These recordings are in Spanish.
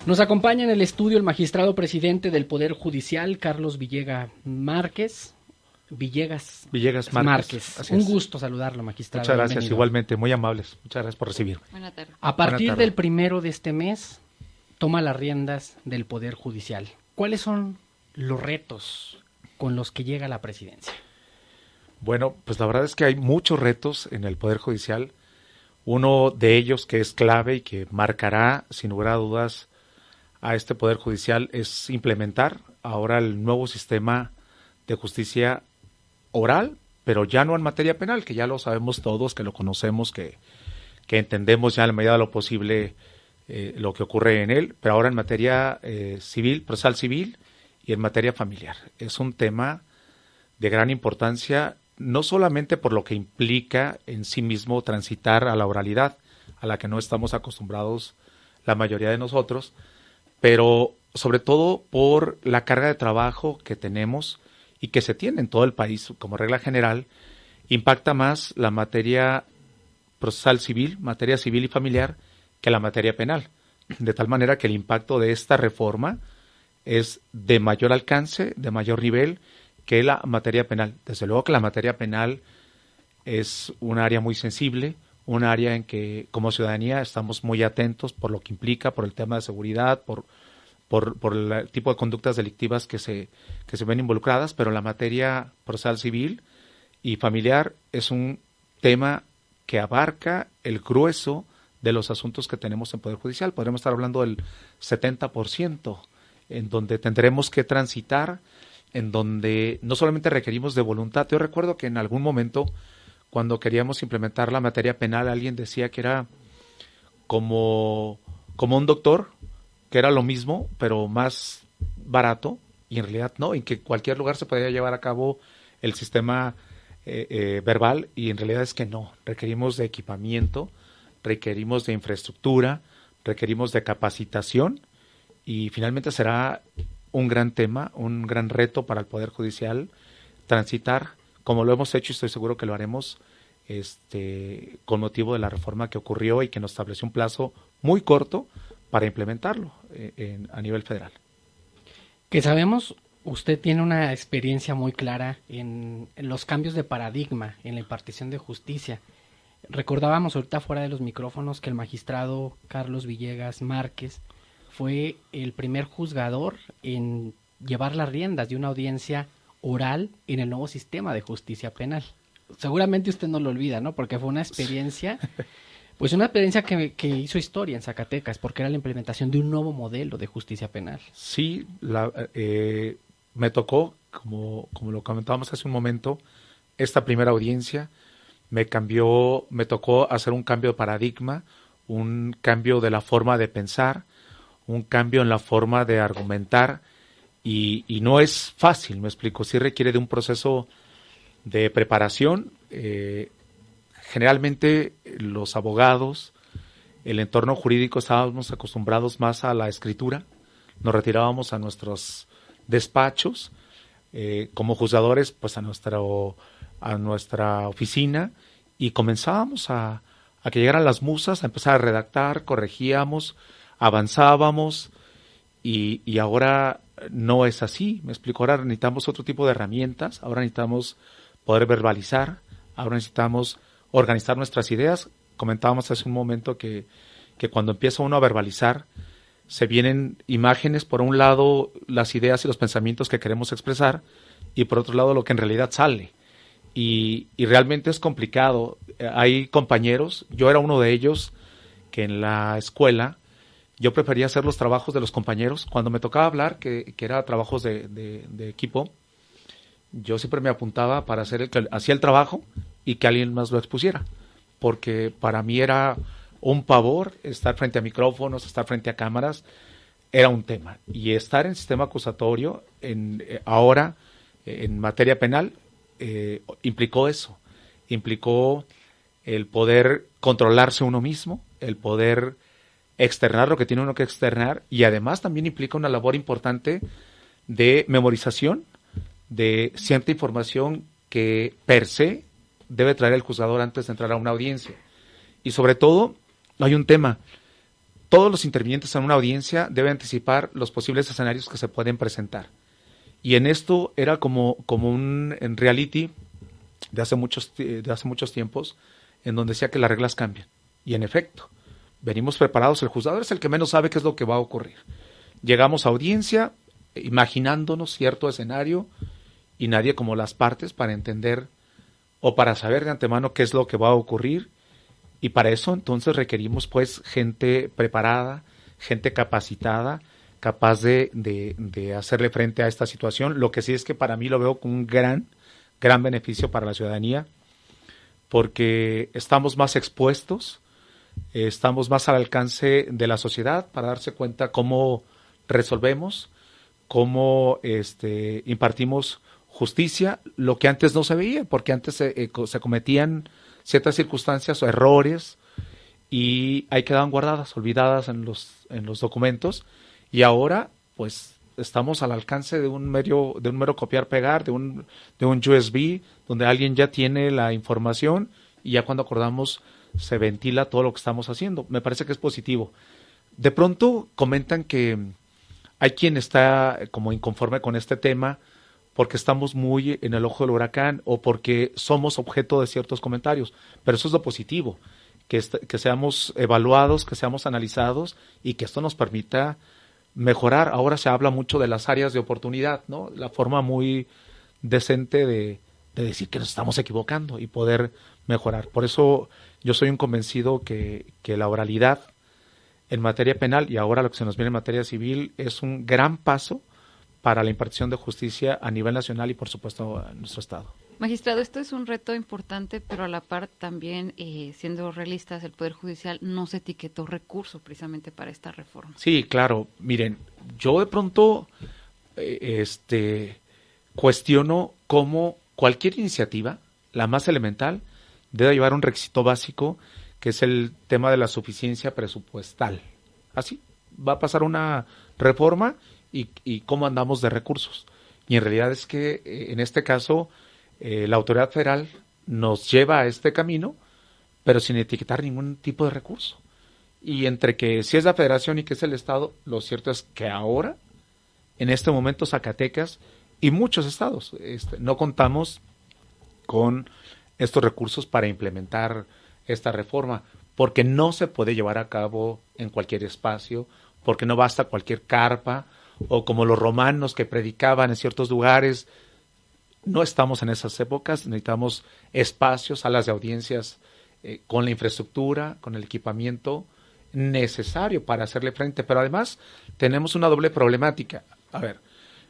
Nos acompaña en el estudio el magistrado presidente del Poder Judicial, Carlos Villegas Villegas Márquez. Así Un es. gusto saludarlo, magistrado. Muchas gracias, Bienvenido. igualmente, muy amables. Muchas gracias por recibirme. Buenas tardes. A partir Buena tarde. del 1 de este mes, toma las riendas del Poder Judicial. ¿Cuáles son los retos con los que llega a la presidencia? Bueno, pues la verdad es que hay muchos retos en el Poder Judicial. Uno de ellos que es clave y que marcará, sin lugar a dudas, a este Poder Judicial es implementar ahora el nuevo sistema de justicia oral, pero ya no en materia penal, que ya lo sabemos todos, que lo conocemos, que entendemos ya en la medida de lo posible lo que ocurre en él, pero ahora en materia civil, procesal civil y en materia familiar. Es un tema de gran importancia, no solamente por lo que implica en sí mismo transitar a la oralidad, a la que no estamos acostumbrados la mayoría de nosotros, pero sobre todo por la carga de trabajo que tenemos y que se tiene en todo el país como regla general, impacta más la materia procesal civil, materia civil y familiar, que la materia penal. De tal manera que el impacto de esta reforma es de mayor alcance, de mayor nivel que la materia penal. Desde luego que la materia penal es un área muy sensible, un área en que como ciudadanía estamos muy atentos por lo que implica, por el tema de seguridad, por el tipo de conductas delictivas que se ven involucradas, pero la materia procesal civil y familiar es un tema que abarca el grueso de los asuntos que tenemos en Poder Judicial. Podríamos estar hablando del 70%, en donde tendremos que transitar, en donde no solamente requerimos de voluntad. Yo recuerdo que en algún momento, cuando queríamos implementar la materia penal, alguien decía que era como un doctor, que era lo mismo, pero más barato, y en realidad no, en que cualquier lugar se podía llevar a cabo el sistema verbal, y en realidad es que no. Requerimos de equipamiento, requerimos de infraestructura, requerimos de capacitación, y finalmente será un gran tema, un gran reto para el Poder Judicial transitar, como lo hemos hecho y estoy seguro que lo haremos, con motivo de la reforma que ocurrió y que nos estableció un plazo muy corto para implementarlo a nivel federal. Que sabemos, usted tiene una experiencia muy clara en los cambios de paradigma en la impartición de justicia. Recordábamos ahorita fuera de los micrófonos que el magistrado Carlos Villegas Márquez fue el primer juzgador en llevar las riendas de una audiencia oral en el nuevo sistema de justicia penal. Seguramente usted no lo olvida, ¿no? Porque fue una experiencia, pues una experiencia que hizo historia en Zacatecas, porque era la implementación de un nuevo modelo de justicia penal. Sí, me tocó, como lo comentábamos hace un momento, esta primera audiencia me tocó hacer un cambio de paradigma, un cambio de la forma de pensar, un cambio en la forma de argumentar, y no es fácil, me explico, sí requiere de un proceso de preparación. Generalmente los abogados, el entorno jurídico, estábamos acostumbrados más a la escritura, nos retirábamos a nuestros despachos, como juzgadores, pues a nuestra oficina, y comenzábamos a que llegaran las musas, a empezar a redactar, corregíamos, avanzábamos, y ahora no es así, me explico. Ahora necesitamos otro tipo de herramientas, ahora necesitamos poder verbalizar, ahora necesitamos organizar nuestras ideas. Comentábamos hace un momento que cuando empieza uno a verbalizar, se vienen imágenes, por un lado las ideas y los pensamientos que queremos expresar, y por otro lado lo que en realidad sale, y realmente es complicado. Hay compañeros, yo era uno de ellos, que en la escuela yo prefería hacer los trabajos de los compañeros. Cuando me tocaba hablar, que era trabajos de equipo, yo siempre me apuntaba para hacer hacía el trabajo y que alguien más lo expusiera, porque para mí era un pavor estar frente a micrófonos, estar frente a cámaras, era un tema. Y estar en sistema acusatorio, ahora en materia penal, implicó eso, implicó el poder controlarse uno mismo, el poder externar lo que tiene uno que externar, y además también implica una labor importante de memorización de cierta información que per se debe traer el juzgador antes de entrar a una audiencia. Y sobre todo, hay un tema. todos los intervinientes en una audiencia deben anticipar los posibles escenarios que se pueden presentar. Y en esto era como un en reality de hace muchos tiempos, en donde decía que las reglas cambian. Y en efecto, venimos preparados. El juzgador es el que menos sabe qué es lo que va a ocurrir. Llegamos a audiencia imaginándonos cierto escenario y nadie como las partes para entender o para saber de antemano qué es lo que va a ocurrir. Y para eso entonces requerimos pues gente preparada, gente capacitada, capaz de hacerle frente a esta situación. Lo que sí es que para mí lo veo como un gran beneficio para la ciudadanía, porque estamos más expuestos, estamos más al alcance de la sociedad para darse cuenta cómo resolvemos, cómo impartimos justicia, lo que antes no se veía, porque antes se cometían ciertas circunstancias o errores y ahí quedaban guardadas, olvidadas en los documentos, y ahora pues estamos al alcance de un mero copiar-pegar, de un USB, donde alguien ya tiene la información y ya cuando acordamos se ventila todo lo que estamos haciendo. Me parece que es positivo. De pronto comentan que hay quien está como inconforme con este tema porque estamos muy en el ojo del huracán o porque somos objeto de ciertos comentarios, pero eso es lo positivo, que seamos evaluados, que seamos analizados y que esto nos permita mejorar. Ahora se habla mucho de las áreas de oportunidad, ¿no? La forma muy decente de decir que nos estamos equivocando y poder mejorar. Por eso yo soy un convencido que la oralidad en materia penal y ahora lo que se nos viene en materia civil es un gran paso para la impartición de justicia a nivel nacional y por supuesto en nuestro estado. Magistrado, esto es un reto importante, pero a la par también, siendo realistas, el Poder Judicial no se etiquetó recursos precisamente para esta reforma. Sí, claro. Miren, yo de pronto cuestiono cómo cualquier iniciativa, la más elemental, debe llevar un requisito básico, que es el tema de la suficiencia presupuestal. Así, va a pasar una reforma y cómo andamos de recursos. Y en realidad es que en este caso la autoridad federal nos lleva a este camino, pero sin etiquetar ningún tipo de recurso. Y entre que si es la federación y que es el estado, lo cierto es que ahora, en este momento, Zacatecas y muchos estados no contamos con estos recursos para implementar esta reforma, porque no se puede llevar a cabo en cualquier espacio, porque no basta cualquier carpa, o como los romanos que predicaban en ciertos lugares. No estamos en esas épocas, necesitamos espacios, salas de audiencias con la infraestructura, con el equipamiento necesario para hacerle frente, pero además tenemos una doble problemática. A ver,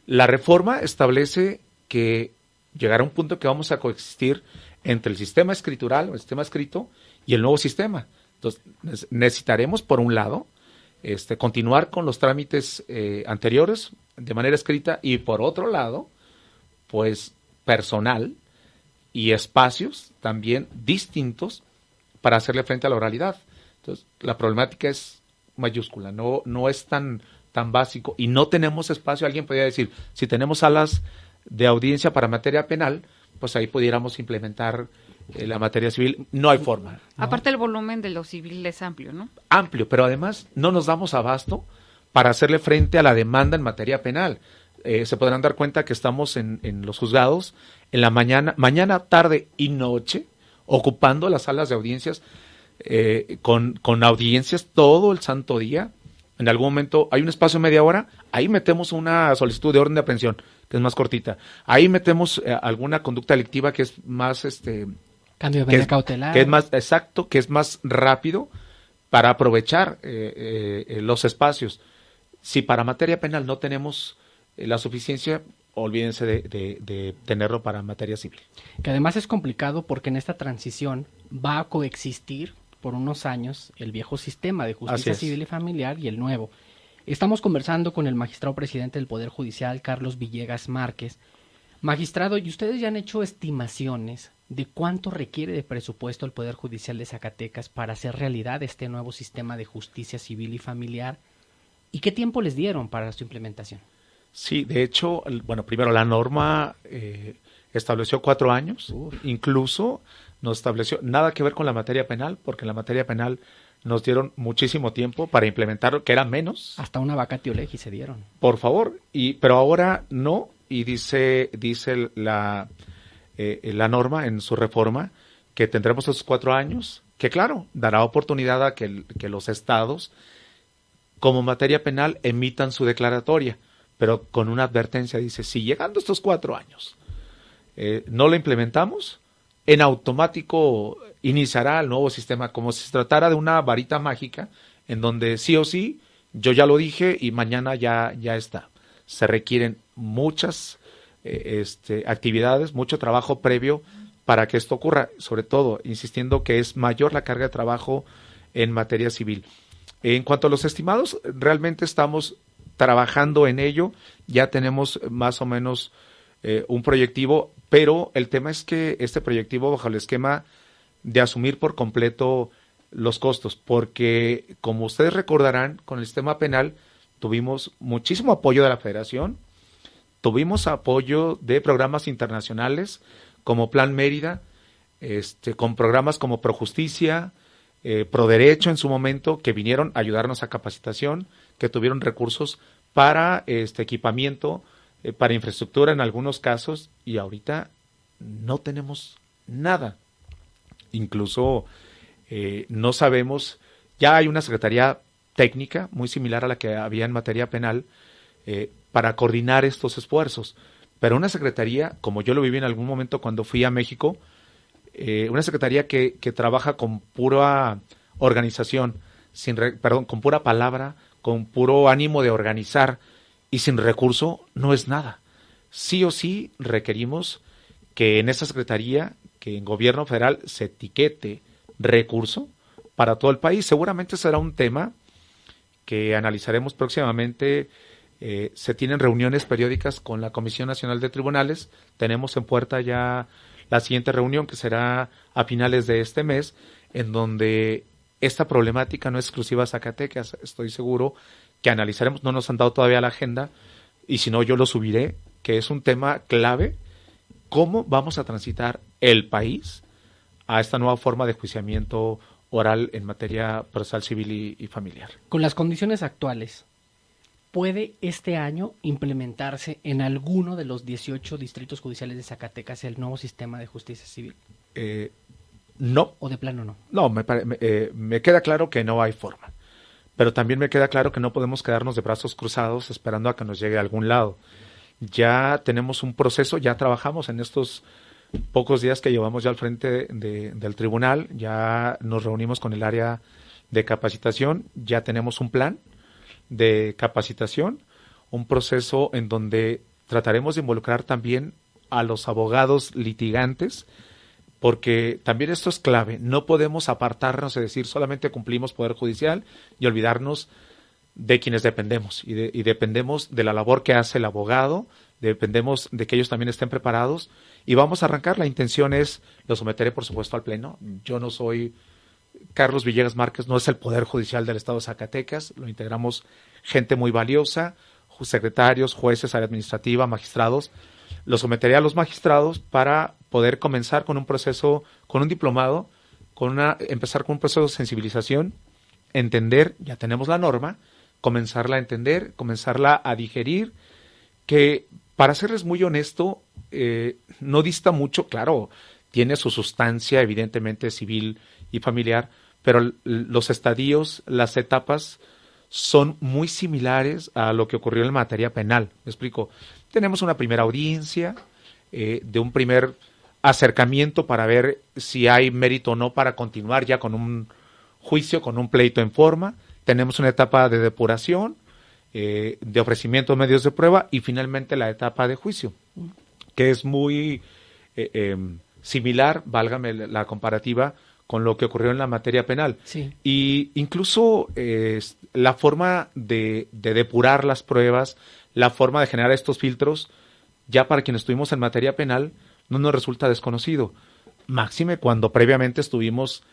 la reforma establece que llegará un punto que vamos a coexistir entre el sistema escritural, el sistema escrito, y el nuevo sistema. Entonces, necesitaremos, por un lado, continuar con los trámites anteriores de manera escrita y, por otro lado, pues personal y espacios también distintos para hacerle frente a la oralidad. Entonces, la problemática es mayúscula, no es tan básico y no tenemos espacio. Alguien podría decir, si tenemos salas de audiencia para materia penal, pues ahí pudiéramos implementar la materia civil. No hay forma, ¿no? Aparte el volumen de lo civil es amplio, ¿no? Amplio, pero además no nos damos abasto para hacerle frente a la demanda en materia penal. Se podrán dar cuenta que estamos en los juzgados en la mañana, tarde y noche, ocupando las salas de audiencias con audiencias todo el santo día. En algún momento hay un espacio de media hora, ahí metemos una solicitud de orden de aprehensión, que es más cortita. Ahí metemos alguna conducta delictiva que es más cambio de medida cautelar, que es más exacto, que es más rápido para aprovechar los espacios. Si para materia penal no tenemos la suficiencia, olvídense de tenerlo para materia civil. Que además es complicado porque en esta transición va a coexistir por unos años el viejo sistema de justicia civil y familiar y el nuevo. Estamos conversando con el magistrado presidente del Poder Judicial, Carlos Villegas Márquez. Magistrado, ¿y ustedes ya han hecho estimaciones de cuánto requiere de presupuesto el Poder Judicial de Zacatecas para hacer realidad este nuevo sistema de justicia civil y familiar? ¿Y qué tiempo les dieron para su implementación? Sí, de hecho, bueno, primero la norma estableció 4 años, Uf. incluso nos estableció nada que ver con la materia penal, porque en la materia penal nos dieron muchísimo tiempo para implementarlo, que era menos, Hasta una vacatio legis se dieron. por favor, pero ahora no, y dice la norma en su reforma que tendremos esos 4 años, que claro, dará oportunidad a que los estados, como materia penal, emitan su declaratoria, pero con una advertencia, dice, si llegando estos 4 años no lo implementamos, en automático iniciará el nuevo sistema, como si se tratara de una varita mágica, en donde sí o sí, yo ya lo dije y mañana ya está. Se requieren muchas actividades, mucho trabajo previo para que esto ocurra, sobre todo insistiendo que es mayor la carga de trabajo en materia civil. En cuanto a los estimados, realmente estamos trabajando en ello, ya tenemos más o menos un proyectivo, pero el tema es que este proyectivo bajo el esquema de asumir por completo los costos, porque como ustedes recordarán, con el sistema penal tuvimos muchísimo apoyo de la Federación, tuvimos apoyo de programas internacionales como Plan Mérida, con programas como Projusticia, Proderecho en su momento, que vinieron a ayudarnos a capacitación, que tuvieron recursos para equipamiento, para infraestructura en algunos casos, y ahorita no tenemos nada. Incluso no sabemos, ya hay una secretaría técnica muy similar a la que había en materia penal para coordinar estos esfuerzos, pero una secretaría, como yo lo viví en algún momento cuando fui a México, una secretaría que trabaja con pura organización, con pura palabra, con puro ánimo de organizar y sin recurso, no es nada. Sí o sí requerimos que en esa secretaría, que en gobierno federal se etiquete recurso para todo el país. Seguramente será un tema que analizaremos próximamente. Se tienen reuniones periódicas con la Comisión Nacional de Tribunales. Tenemos en puerta ya la siguiente reunión, que será a finales de este mes, en donde esta problemática no es exclusiva a Zacatecas. Estoy seguro que analizaremos, no nos han dado todavía la agenda, y si no yo lo subiré, que es un tema clave, cómo vamos a transitar el país a esta nueva forma de enjuiciamiento oral en materia procesal civil y familiar. Con las condiciones actuales, ¿puede este año implementarse en alguno de los 18 distritos judiciales de Zacatecas el nuevo sistema de justicia civil? No. ¿O de plano no? No, me queda claro que no hay forma. Pero también me queda claro que no podemos quedarnos de brazos cruzados esperando a que nos llegue a algún lado. Ya tenemos un proceso, ya trabajamos en estos pocos días que llevamos ya al frente del tribunal, ya nos reunimos con el área de capacitación, ya tenemos un plan de capacitación, un proceso en donde trataremos de involucrar también a los abogados litigantes, porque también esto es clave, no podemos apartarnos de decir solamente cumplimos Poder Judicial y olvidarnos de quienes dependemos, y dependemos de la labor que hace el abogado, dependemos de que ellos también estén preparados, y vamos a arrancar. La intención es, lo someteré por supuesto al Pleno, yo no soy Carlos Villegas Márquez, no es el Poder Judicial del Estado de Zacatecas, lo integramos gente muy valiosa, secretarios, jueces, área administrativa, magistrados. Lo someteré a los magistrados para poder comenzar con un proceso, con un diplomado, empezar con un proceso de sensibilización, entender, ya tenemos la norma, comenzarla a entender, comenzarla a digerir, que para serles muy honesto, no dista mucho, claro, tiene su sustancia evidentemente civil y familiar, pero los estadios, las etapas son muy similares a lo que ocurrió en materia penal. Me explico. Tenemos una primera audiencia, de un primer acercamiento para ver si hay mérito o no para continuar ya con un juicio, con un pleito en forma. Tenemos una etapa de depuración, de ofrecimiento de medios de prueba, y finalmente la etapa de juicio, que es muy similar, válgame la comparativa, con lo que ocurrió en la materia penal. Sí. Y incluso la forma de depurar las pruebas, la forma de generar estos filtros, ya para quienes estuvimos en materia penal, no nos resulta desconocido. Máxime cuando previamente estuvimos,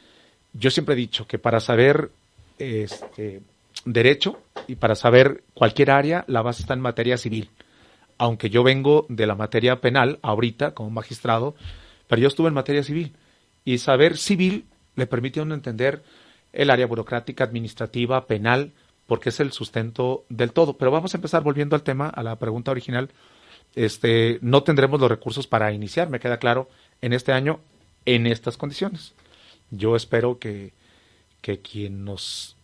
yo siempre he dicho que para saber derecho y para saber cualquier área, la base está en materia civil. aunque yo vengo de la materia penal ahorita como magistrado, pero yo estuve en materia civil y saber civil le permite a uno entender el área burocrática, administrativa, penal, porque es el sustento del todo. Pero vamos a empezar volviendo al tema, a la pregunta original. No tendremos los recursos para iniciar, me queda claro, en este año, en estas condiciones. Yo espero que quien nos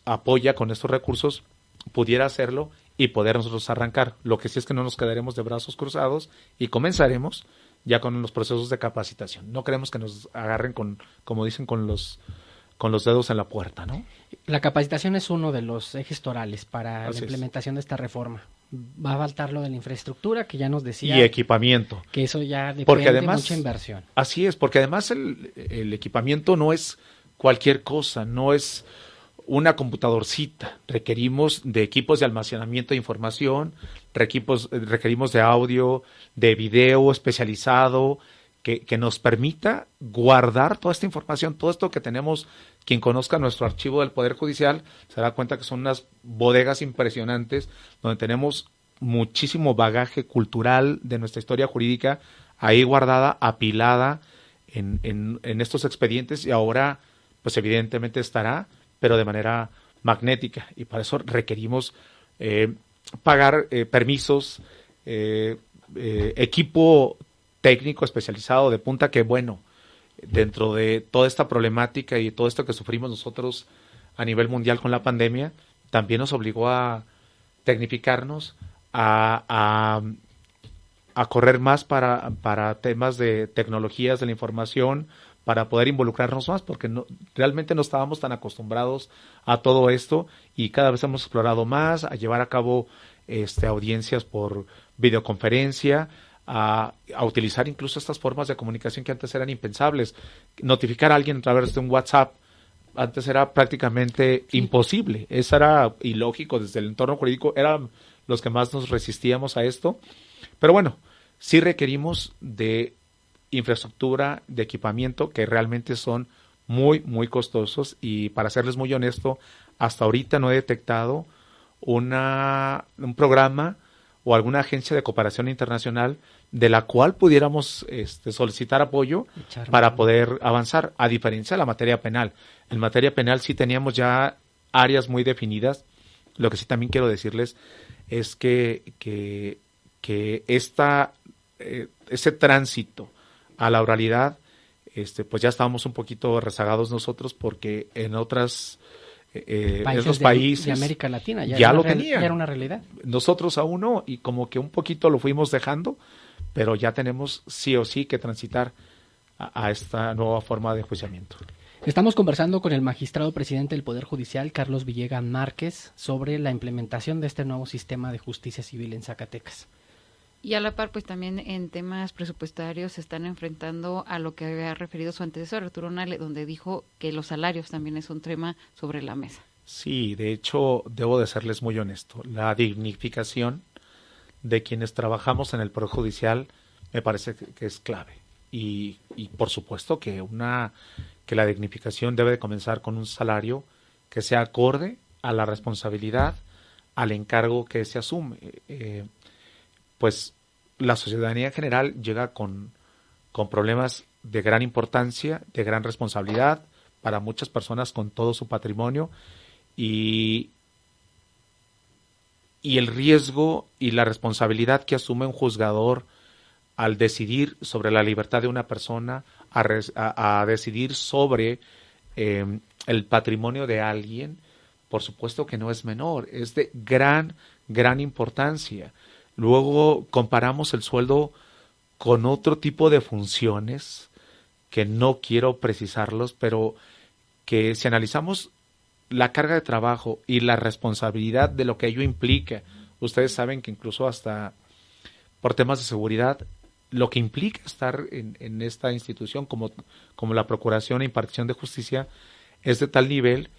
apoya con estos recursos pudiera hacerlo y poder nosotros arrancar. Lo que sí es que no nos quedaremos de brazos cruzados y comenzaremos ya con los procesos de capacitación. No queremos que nos agarren como dicen, con los dedos en la puerta, ¿no? La capacitación es uno de los ejes torales para Así la es. implementación de esta reforma. Va a faltar lo de la infraestructura, que ya nos decía. Y equipamiento. Que eso ya Porque depende además, mucha inversión. Así es, porque además el equipamiento no es cualquier cosa, no es una computadorcita. Requerimos de equipos de almacenamiento de información, requerimos de audio, de video especializado, que nos permita guardar toda esta información, todo esto que tenemos. Quien conozca nuestro archivo del Poder Judicial se da cuenta que son unas bodegas impresionantes donde tenemos muchísimo bagaje cultural de nuestra historia jurídica ahí guardada, apilada en estos expedientes, y ahora pues evidentemente estará, pero de manera magnética, y para eso requerimos pagar permisos, equipo técnico especializado de punta, que bueno, dentro de toda esta problemática y todo esto que sufrimos nosotros a nivel mundial con la pandemia, también nos obligó a tecnificarnos, a correr más para temas de tecnologías de la información, para poder involucrarnos más, porque realmente no estábamos tan acostumbrados a todo esto, y cada vez hemos explorado más, a llevar a cabo audiencias por videoconferencia, a utilizar incluso estas formas de comunicación que antes eran impensables. Notificar a alguien a través de un WhatsApp antes era prácticamente imposible. Eso era ilógico desde el entorno jurídico, eran los que más nos resistíamos a esto. Pero bueno, sí requerimos de infraestructura, de equipamiento, que realmente son muy, muy costosos, y para serles muy honesto, hasta ahorita no he detectado un programa o alguna agencia de cooperación internacional de la cual pudiéramos solicitar apoyo para poder avanzar, a diferencia de la materia penal. En materia penal sí teníamos ya áreas muy definidas. Lo que sí también quiero decirles es que ese tránsito a la oralidad, pues ya estábamos un poquito rezagados nosotros, porque en otros países de América Latina ya lo tenían. Ya era una realidad. Nosotros aún no, y como que un poquito lo fuimos dejando, pero ya tenemos sí o sí que transitar a esta nueva forma de enjuiciamiento. Estamos conversando con el magistrado presidente del Poder Judicial, Carlos Villegas Márquez, sobre la implementación de este nuevo sistema de justicia civil en Zacatecas. Y a la par, pues también en temas presupuestarios se están enfrentando a lo que había referido su antecesor, Arturo Nale, donde dijo que los salarios también es un tema sobre la mesa. Sí, de hecho, debo de serles muy honesto. La dignificación de quienes trabajamos en el Poder Judicial me parece que es clave. Y por supuesto que la dignificación debe de comenzar con un salario que sea acorde a la responsabilidad, al encargo que se asume. Pues la ciudadanía en general llega con problemas de gran importancia, de gran responsabilidad, para muchas personas con todo su patrimonio, y el riesgo y la responsabilidad que asume un juzgador al decidir sobre la libertad de una persona, a decidir sobre el patrimonio de alguien, por supuesto que no es menor, es de gran importancia. Luego comparamos el sueldo con otro tipo de funciones, que no quiero precisarlos, pero que si analizamos la carga de trabajo y la responsabilidad de lo que ello implica, ustedes saben que incluso hasta por temas de seguridad, lo que implica estar en esta institución como la Procuración e Impartición de Justicia es de tal nivel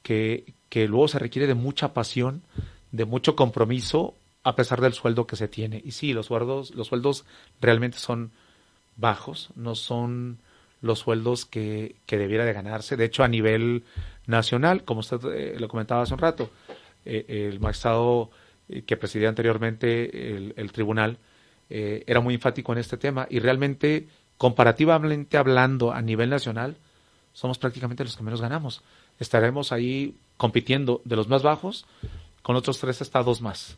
que luego se requiere de mucha pasión, de mucho compromiso, a pesar del sueldo que se tiene. Y sí, los sueldos realmente son bajos, no son los sueldos que debiera de ganarse. De hecho, a nivel nacional, como usted lo comentaba hace un rato, el magistrado que presidía anteriormente el tribunal, era muy enfático en este tema y realmente, comparativamente hablando a nivel nacional, somos prácticamente los que menos ganamos. Estaremos ahí compitiendo de los más bajos con otros 3 estados más.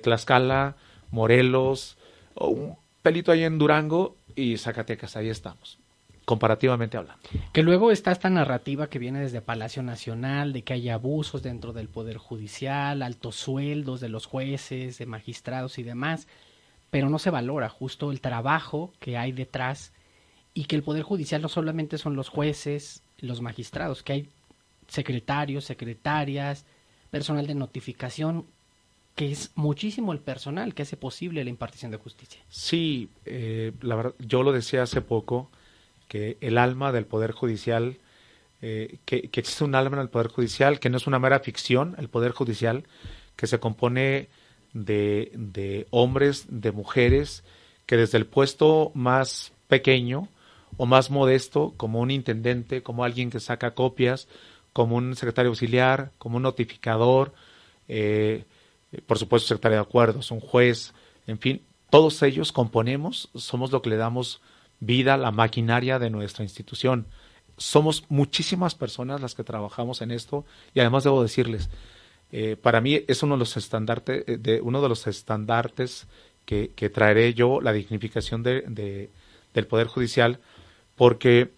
Tlaxcala, Morelos, un pelito ahí en Durango y Zacatecas, ahí estamos, comparativamente hablando. Que luego está esta narrativa que viene desde Palacio Nacional, de que hay abusos dentro del Poder Judicial, altos sueldos de los jueces, de magistrados y demás, pero no se valora justo el trabajo que hay detrás y que el Poder Judicial no solamente son los jueces, los magistrados, que hay secretarios, secretarias, personal de notificación, que es muchísimo el personal que hace posible la impartición de justicia. Sí, la verdad, yo lo decía hace poco, que el alma del Poder Judicial, que existe un alma en el Poder Judicial, que no es una mera ficción, el Poder Judicial, que se compone de hombres, de mujeres, que desde el puesto más pequeño o más modesto, como un intendente, como alguien que saca copias, como un secretario auxiliar, como un notificador, por supuesto secretario de acuerdos, un juez, en fin, todos ellos componemos, somos lo que le damos vida a la maquinaria de nuestra institución. Somos muchísimas personas las que trabajamos en esto y además debo decirles, para mí es uno de los estandartes que traeré yo, la dignificación del Poder Judicial, porque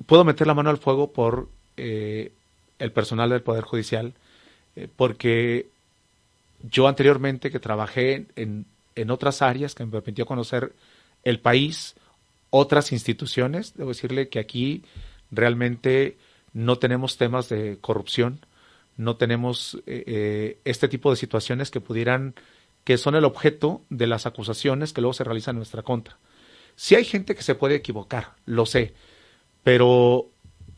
puedo meter la mano al fuego por el personal del Poder Judicial, porque yo anteriormente que trabajé en otras áreas que me permitió conocer el país, otras instituciones, debo decirle que aquí realmente no tenemos temas de corrupción, no tenemos este tipo de situaciones que son el objeto de las acusaciones que luego se realizan en nuestra contra. Sí hay gente que se puede equivocar, lo sé, pero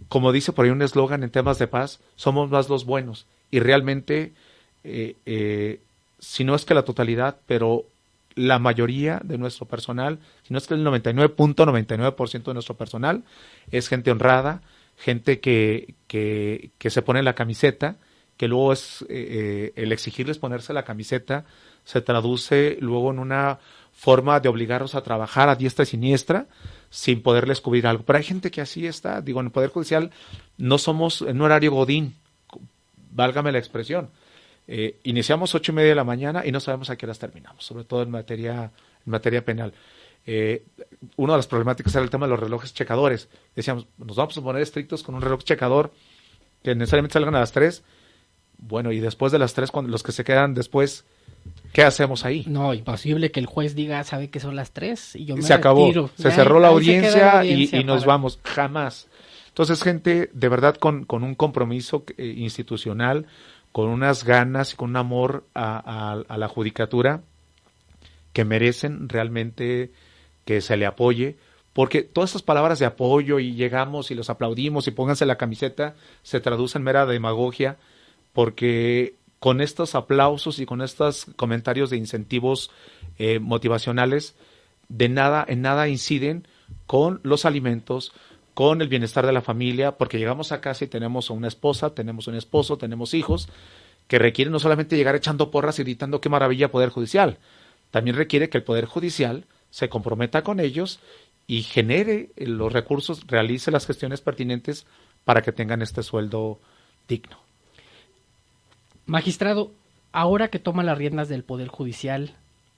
como dice por ahí un eslogan en temas de paz, somos más los buenos y realmente, si no es que la totalidad, pero la mayoría de nuestro personal, si no es que el 99.99% de nuestro personal es gente honrada, gente que se pone la camiseta, que luego es el exigirles ponerse la camiseta se traduce luego en una forma de obligarlos a trabajar a diestra y siniestra sin poderles cubrir algo. Pero hay gente que así está. Digo, en el Poder Judicial no somos en un horario godín, válgame la expresión. Iniciamos 8:30 de la mañana y no sabemos a qué horas terminamos, sobre todo en materia penal. Una de las problemáticas era el tema de los relojes checadores. Decíamos, nos vamos a poner estrictos con un reloj checador que necesariamente salgan a las 3. Bueno, y después de las 3, cuando los que se quedan después, ¿qué hacemos ahí? No, imposible que el juez diga, sabe que son las 3 y yo me se acabó, retiro. Se cerró la audiencia y nos vamos, jamás. Entonces, gente, de verdad, con un compromiso institucional, con unas ganas y con un amor a la judicatura que merecen realmente que se le apoye, porque todas esas palabras de apoyo y llegamos y los aplaudimos y pónganse la camiseta se traducen en mera demagogia, porque con estos aplausos y con estos comentarios de incentivos motivacionales en nada inciden con los alimentos, con el bienestar de la familia, porque llegamos a casa y tenemos a una esposa, tenemos un esposo, tenemos hijos, que requieren no solamente llegar echando porras y gritando qué maravilla Poder Judicial, también requiere que el Poder Judicial se comprometa con ellos y genere los recursos, realice las gestiones pertinentes para que tengan este sueldo digno. Magistrado, ahora que toma las riendas del Poder Judicial,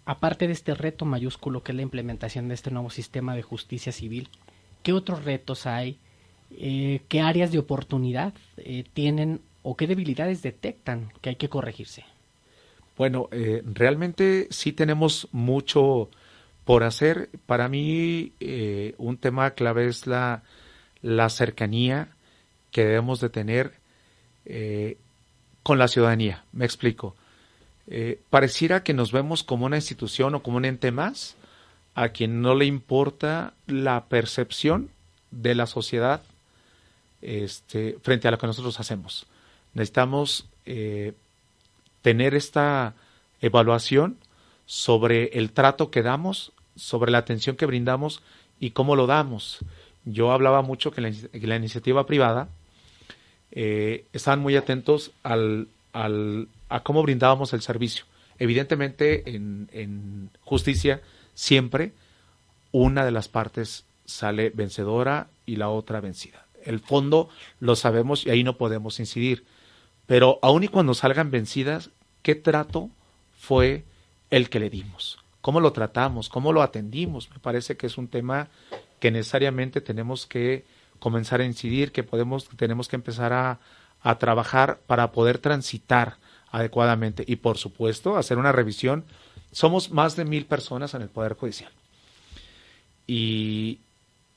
aparte de este reto mayúsculo que es la implementación de este nuevo sistema de justicia civil, ¿qué otros retos hay? ¿Qué áreas de oportunidad tienen o qué debilidades detectan que hay que corregirse? Bueno, realmente sí tenemos mucho por hacer. Para mí un tema clave es la cercanía que debemos de tener con la ciudadanía. Me explico. Pareciera que nos vemos como una institución o como un ente más a quien no le importa la percepción de la sociedad frente a lo que nosotros hacemos. Necesitamos tener esta evaluación sobre el trato que damos, sobre la atención que brindamos y cómo lo damos. Yo hablaba mucho que la iniciativa privada estaban muy atentos a cómo brindábamos el servicio. evidentemente en justicia siempre una de las partes sale vencedora y la otra vencida. El fondo lo sabemos y ahí no podemos incidir. Pero aun y cuando salgan vencidas, ¿qué trato fue el que le dimos? ¿Cómo lo tratamos? ¿Cómo lo atendimos? Me parece que es un tema que necesariamente tenemos que comenzar a incidir, que tenemos que empezar a trabajar para poder transitar adecuadamente y, por supuesto, hacer una revisión. Somos más de 1,000 personas en el Poder Judicial. Y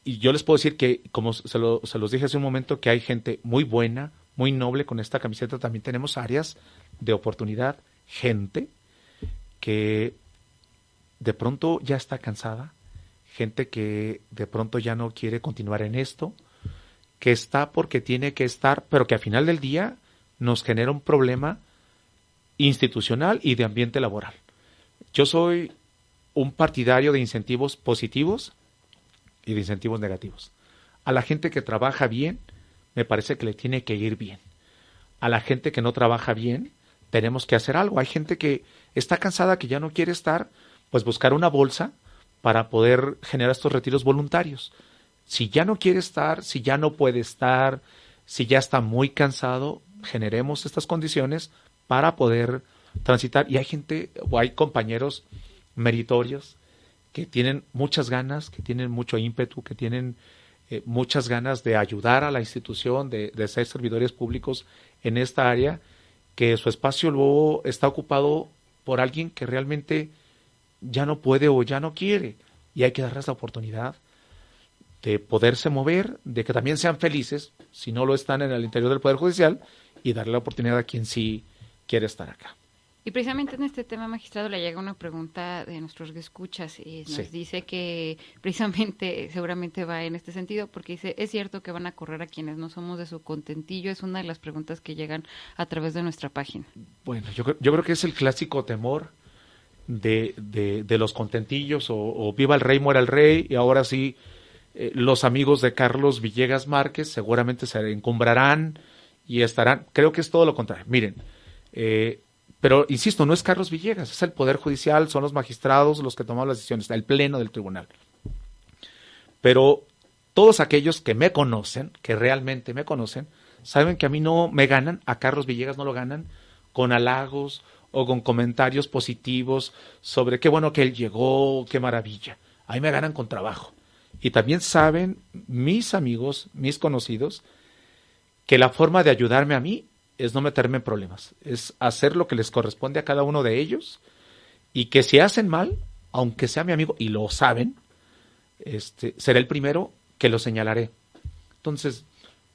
yo les puedo decir que, como se los dije hace un momento, que hay gente muy buena, muy noble con esta camiseta. También tenemos áreas de oportunidad, gente que de pronto ya está cansada, gente que de pronto ya no quiere continuar en esto, que está porque tiene que estar, pero que al final del día nos genera un problema institucional y de ambiente laboral. Yo soy un partidario de incentivos positivos y de incentivos negativos. A la gente que trabaja bien, me parece que le tiene que ir bien. A la gente que no trabaja bien, tenemos que hacer algo. Hay gente que está cansada, que ya no quiere estar, pues buscar una bolsa para poder generar estos retiros voluntarios. Si ya no quiere estar, si ya no puede estar, si ya está muy cansado, generemos estas condiciones para poder transitar. Y hay gente, o hay compañeros meritorios que tienen muchas ganas, que tienen mucho ímpetu, que tienen muchas ganas de ayudar a la institución, de ser servidores públicos en esta área, que su espacio luego está ocupado por alguien que realmente ya no puede o ya no quiere. Y hay que darles la oportunidad de poderse mover, de que también sean felices, si no lo están en el interior del Poder Judicial, y darle la oportunidad a quien sí quiere estar acá. Y precisamente en este tema, magistrado, le llega una pregunta de nuestros escuchas y nos dice que precisamente seguramente va en este sentido, porque dice, ¿es cierto que van a correr a quienes no somos de su contentillo? Es una de las preguntas que llegan a través de nuestra página. Bueno, yo creo que es el clásico temor de los contentillos, o viva el rey, muera el rey, y ahora sí, los amigos de Carlos Villegas Márquez seguramente se encumbrarán y estarán. Creo que es todo lo contrario. Miren, pero insisto, no es Carlos Villegas, es el Poder Judicial, son los magistrados los que toman las decisiones, el pleno del tribunal. Pero todos aquellos que me conocen, que realmente me conocen, saben que a mí no me ganan, a Carlos Villegas no lo ganan con halagos o con comentarios positivos sobre qué bueno que él llegó, qué maravilla. A mí me ganan con trabajo. Y también saben mis amigos, mis conocidos, que la forma de ayudarme a mí es no meterme en problemas, es hacer lo que les corresponde a cada uno de ellos, y que si hacen mal, aunque sea mi amigo, y lo saben, seré el primero que lo señalaré. Entonces,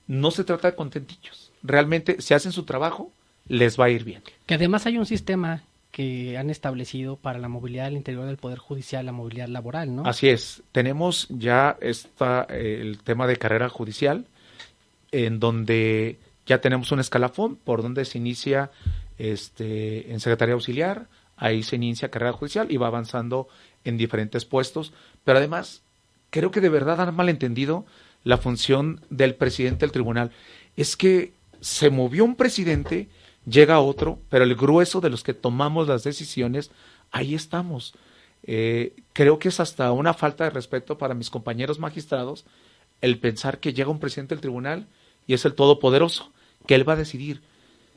no se trata de contentillos. Realmente, si hacen su trabajo, les va a ir bien. Que además hay un sistema que han establecido para la movilidad al interior del Poder Judicial, la movilidad laboral, ¿no? Así es. Tenemos ya el tema de carrera judicial, en donde ya tenemos un escalafón por donde se inicia en Secretaría Auxiliar, ahí se inicia carrera judicial y va avanzando en diferentes puestos, pero además creo que de verdad han malentendido la función del presidente del tribunal. Es que se movió un presidente, llega otro, pero el grueso de los que tomamos las decisiones, ahí estamos. Creo que es hasta una falta de respeto para mis compañeros magistrados el pensar que llega un presidente del tribunal y es el todopoderoso, que él va a decidir.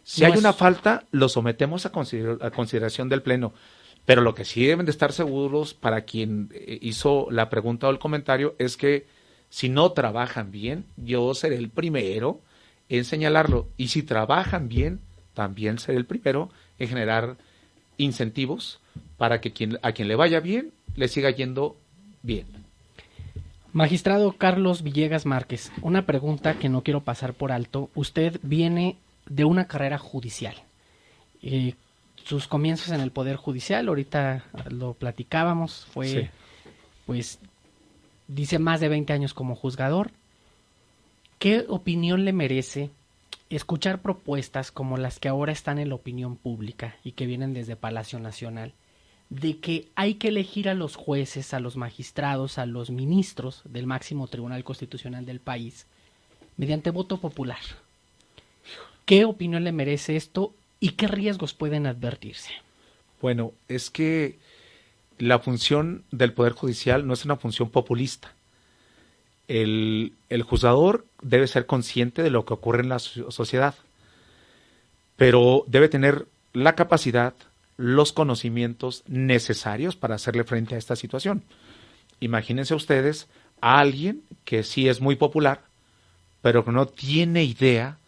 Si hay una falta, lo sometemos a consideración del Pleno. Pero lo que sí deben de estar seguros para quien hizo la pregunta o el comentario es que si no trabajan bien, yo seré el primero en señalarlo. Y si trabajan bien, también seré el primero en generar incentivos para que a quien le vaya bien, le siga yendo bien. Magistrado Carlos Villegas Márquez, una pregunta que no quiero pasar por alto. Usted viene de una carrera judicial. Sus comienzos en el Poder Judicial, ahorita lo platicábamos, fue, pues, dice más de 20 años como juzgador. ¿Qué opinión le merece escuchar propuestas como las que ahora están en la opinión pública y que vienen desde Palacio Nacional, de que hay que elegir a los jueces, a los magistrados, a los ministros del máximo tribunal constitucional del país mediante voto popular? ¿Qué opinión le merece esto y qué riesgos pueden advertirse? Bueno, es que la función del Poder Judicial no es una función populista. El juzgador debe ser consciente de lo que ocurre en la sociedad, pero debe tener la capacidad, los conocimientos necesarios para hacerle frente a esta situación. Imagínense ustedes a alguien que sí es muy popular, pero que no tiene idea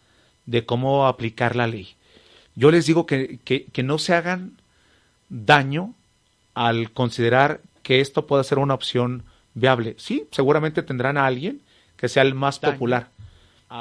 de cómo aplicar la ley. Yo les digo que no se hagan daño al considerar que esto pueda ser una opción viable. Sí, seguramente tendrán a alguien que sea el más popular,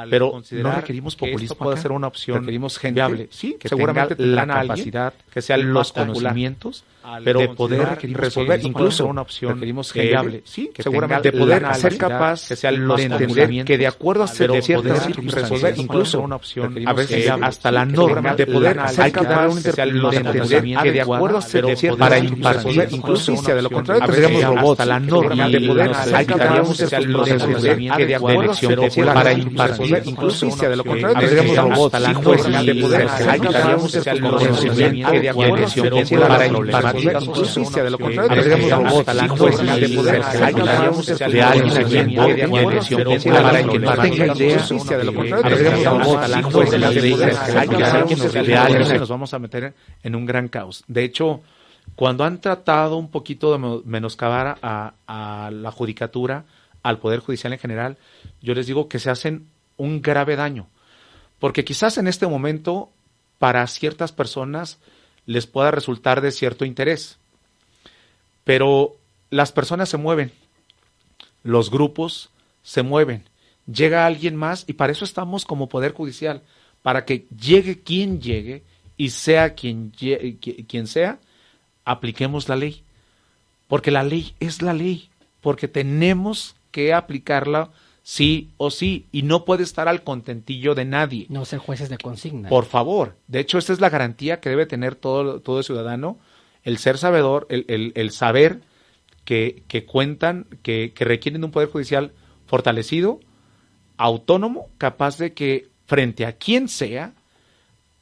pero no requerimos populismo, puede ser una opción, requerimos gente viable. Sí, que seguramente tendrán la capacidad, que sea los conocimientos, pero de poder resolver incluso una opción viable. Sí, que seguramente de poder ser capaz que sea los de entender que de acuerdo a ciertas resolver incluso una opción a veces hasta la norma de poder ser capaz de entender que de acuerdo a ciertas para impartir incluso justicia, de lo contrario tendríamos robots hasta la norma de poder ayudaríamos a los de entender que de acuerdo a para impartir incluso justicia, de lo contrario tendríamos robots hasta la norma de poder ayudaríamos a los de entender que de acuerdo para impartir justicia, de lo contrario tendríamos robots a la norma de poder ayudaríamos de alguien a quien para que no tenga idea justicia, de lo contrario tendríamos robots a la norma de poder ayudaríamos de alguien que nos vamos a meter en un gran caos. De hecho, cuando han tratado un poquito de menoscabar a la judicatura, al Poder Judicial en general, yo les digo que se hacen un grave daño, porque quizás en este momento para ciertas personas les pueda resultar de cierto interés, pero las personas se mueven, los grupos se mueven, llega alguien más y para eso estamos como Poder Judicial, para que llegue quien llegue y sea quien sea, apliquemos la ley, porque la ley es la ley, porque tenemos que aplicarla sí o sí, y no puede estar al contentillo de nadie. No ser jueces de consigna. Por favor. De hecho, esta es la garantía que debe tener todo ciudadano, el ser sabedor, el saber que cuentan, que requieren de un Poder Judicial fortalecido, autónomo, capaz de que frente a quien sea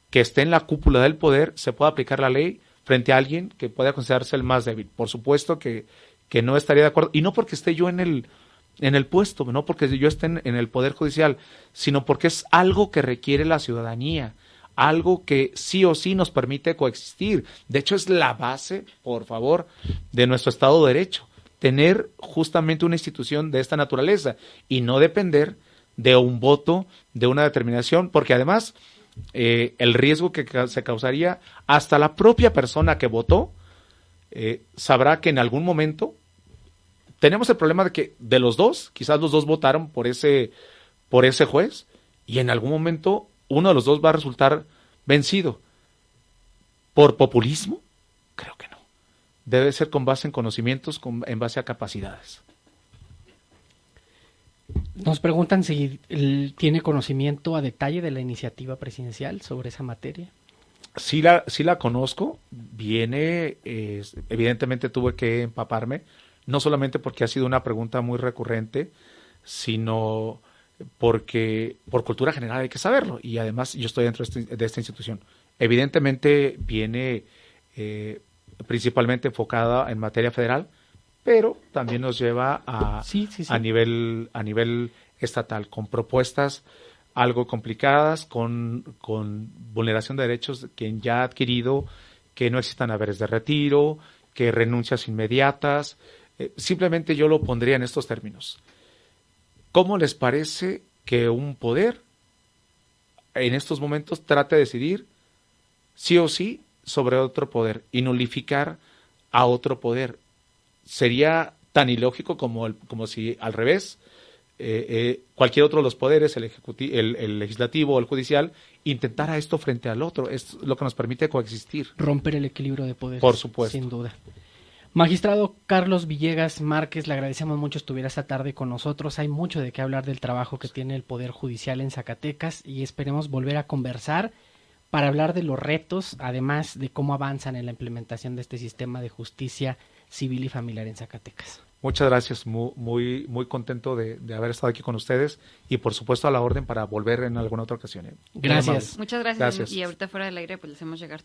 que esté en la cúpula del poder, se pueda aplicar la ley frente a alguien que pueda considerarse el más débil. Por supuesto que no estaría de acuerdo, y no porque esté yo en el puesto, no porque yo esté en el Poder Judicial, sino porque es algo que requiere la ciudadanía, algo que sí o sí nos permite coexistir. De hecho, es la base, por favor, de nuestro Estado de Derecho, tener justamente una institución de esta naturaleza y no depender de un voto, de una determinación, porque además el riesgo que se causaría, hasta la propia persona que votó sabrá que en algún momento tenemos el problema de que de los dos, quizás los dos votaron por ese juez y en algún momento uno de los dos va a resultar vencido. ¿Por populismo? Creo que no. Debe ser con base en conocimientos, en base a capacidades. Nos preguntan si tiene conocimiento a detalle de la iniciativa presidencial sobre esa materia. Sí la conozco, viene, evidentemente tuve que empaparme, no solamente porque ha sido una pregunta muy recurrente, sino porque por cultura general hay que saberlo, y además yo estoy dentro de esta institución. Evidentemente viene principalmente enfocada en materia federal, pero también nos lleva sí. a nivel estatal, con propuestas algo complicadas, con vulneración de derechos de quien ya ha adquirido, que no existan haberes de retiro, que renuncias inmediatas. Simplemente yo lo pondría en estos términos. ¿Cómo les parece que un poder en estos momentos trate de decidir sí o sí sobre otro poder y nulificar a otro poder? Sería tan ilógico como si al revés cualquier otro de los poderes, el legislativo o el judicial, intentara esto frente al otro. Es lo que nos permite coexistir. Romper el equilibrio de poderes. Por supuesto. Sin duda. Magistrado Carlos Villegas Márquez, le agradecemos mucho estuviera esta tarde con nosotros. Hay mucho de qué hablar del trabajo que tiene el Poder Judicial en Zacatecas y esperemos volver a conversar para hablar de los retos, además de cómo avanzan en la implementación de este sistema de justicia civil y familiar en Zacatecas. Muchas gracias, muy contento de haber estado aquí con ustedes y por supuesto a la orden para volver en alguna otra ocasión. Gracias. Muchas gracias. Y ahorita fuera del aire pues les hacemos llegar